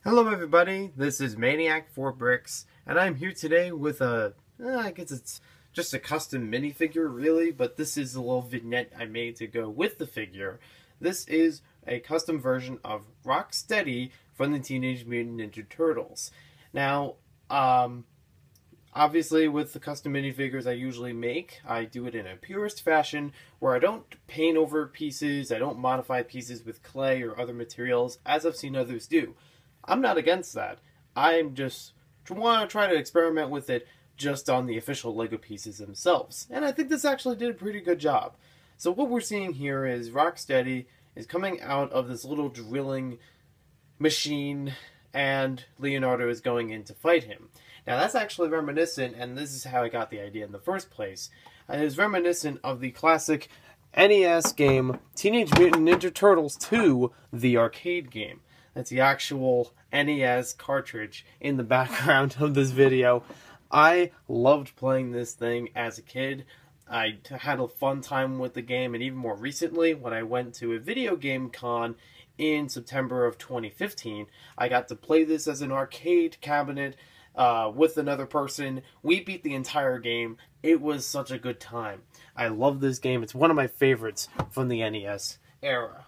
Hello everybody, this is Maniac4Bricks, and I'm here today with I guess it's just a custom minifigure really, but this is a little vignette I made to go with the figure. This is a custom version of Rocksteady from the Teenage Mutant Ninja Turtles. Now, obviously with the custom minifigures I usually make, I do it in a purist fashion where I don't paint over pieces, I don't modify pieces with clay or other materials as I've seen others do. I'm not against that. I'm just want to try to experiment with it just on the official LEGO pieces themselves. And I think this actually did a pretty good job. So what we're seeing here is Rocksteady is coming out of this little drilling machine and Leonardo is going in to fight him. Now that's actually reminiscent, and this is how I got the idea in the first place. It is reminiscent of the classic NES game Teenage Mutant Ninja Turtles 2, the arcade game. That's the actual NES cartridge in the background of this video. I loved playing this thing as a kid. I had a fun time with the game, and even more recently, when I went to a video game con in September of 2015, I got to play this as an arcade cabinet with another person. We beat the entire game. It was such a good time. I love this game. It's one of my favorites from the NES era.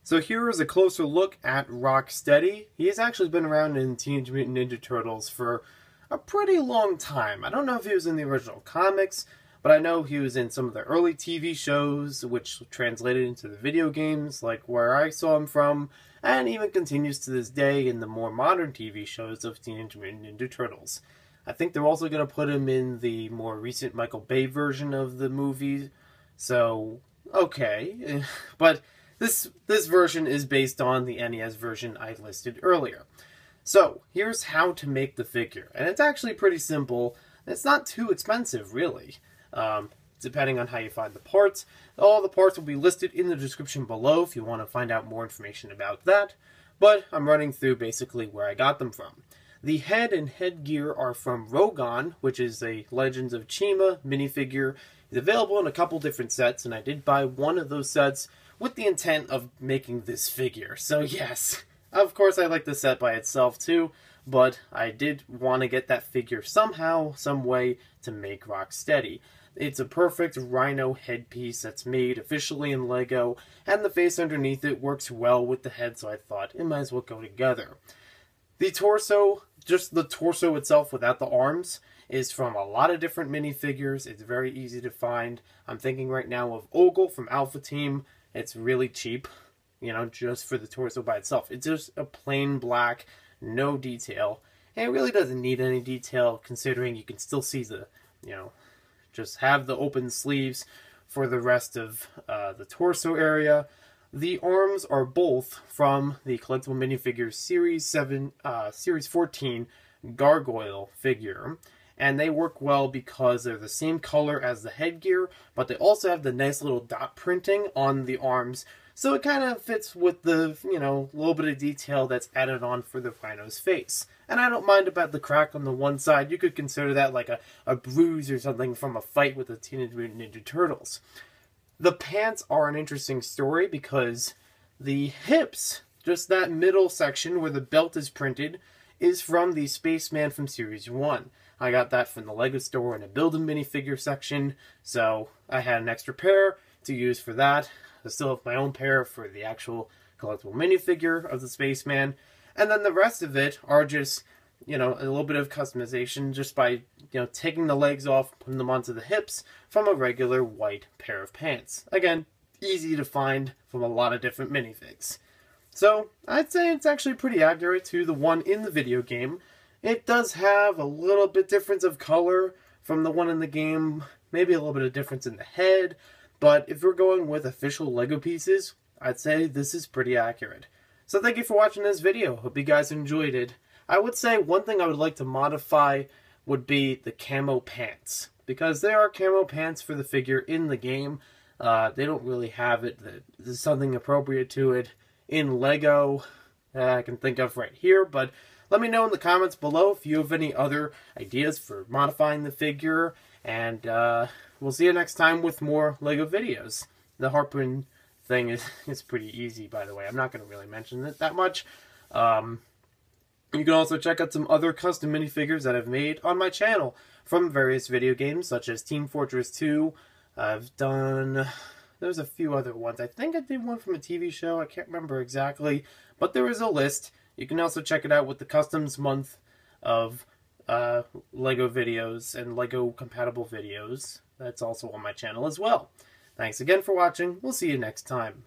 So here is a closer look at Rocksteady. He has actually been around in Teenage Mutant Ninja Turtles for a pretty long time. I don't know if he was in the original comics, but I know he was in some of the early TV shows, which translated into the video games, like where I saw him from, and even continues to this day in the more modern TV shows of Teenage Mutant Ninja Turtles. I think they're also going to put him in the more recent Michael Bay version of the movie, so okay, but This version is based on the NES version I listed earlier. So, here's how to make the figure. And it's actually pretty simple. It's not too expensive, really. Depending on how you find the parts. All the parts will be listed in the description below if you want to find out more information about that. But I'm running through basically where I got them from. The head and headgear are from Rogon, which is a Legends of Chima minifigure. It's available in a couple different sets, and I did buy one of those sets with the intent of making this figure. So yes, of course I like the set by itself too, but I did want to get that figure somehow, some way to make Rocksteady. It's a perfect rhino headpiece that's made officially in LEGO, and the face underneath it works well with the head, so I thought it might as well go together. The torso, just the torso itself without the arms, is from a lot of different minifigures. It's very easy to find. I'm thinking right now of Ogle from Alpha Team. It's really cheap, you know, just for the torso by itself. It's just a plain black, no detail. And it really doesn't need any detail, considering you can still see the, you know, just have the open sleeves for the rest of the torso area. The arms are both from the collectible minifigures Series 14 Gargoyle figure. And they work well because they're the same color as the headgear, but they also have the nice little dot printing on the arms, so it kind of fits with the, you know, little bit of detail that's added on for the rhino's face. And I don't mind about the crack on the one side. You could consider that like a bruise or something from a fight with the Teenage Mutant Ninja Turtles. The pants are an interesting story because the hips, just that middle section where the belt is printed, is from the Spaceman from Series 1. I got that from the LEGO store in a build-a minifigure section, so I had an extra pair to use for that. I still have my own pair for the actual collectible minifigure of the Spaceman. And then the rest of it are just, you know, a little bit of customization just by, you know, taking the legs off, putting them onto the hips from a regular white pair of pants. Again, easy to find from a lot of different minifigs. So, I'd say it's actually pretty accurate to the one in the video game. It does have a little bit difference of color from the one in the game, maybe a little bit of difference in the head, but if we're going with official LEGO pieces, I'd say this is pretty accurate. So thank you for watching this video. Hope you guys enjoyed it. I would say one thing I would like to modify would be the camo pants, because there are camo pants for the figure in the game. They don't really have it. There's something appropriate to it in LEGO I can think of right here, but let me know in the comments below if you have any other ideas for modifying the figure, and we'll see you next time with more LEGO videos. The harpoon thing is pretty easy, by the way. I'm not going to really mention it that much, You can also check out some other custom minifigures that I've made on my channel from various video games, such as Team Fortress 2. I've done... There's a few other ones. I think I did one from a TV show. I can't remember exactly. But there is a list. You can also check it out with the Customs month of LEGO videos and LEGO compatible videos. That's also on my channel as well. Thanks again for watching. We'll see you next time.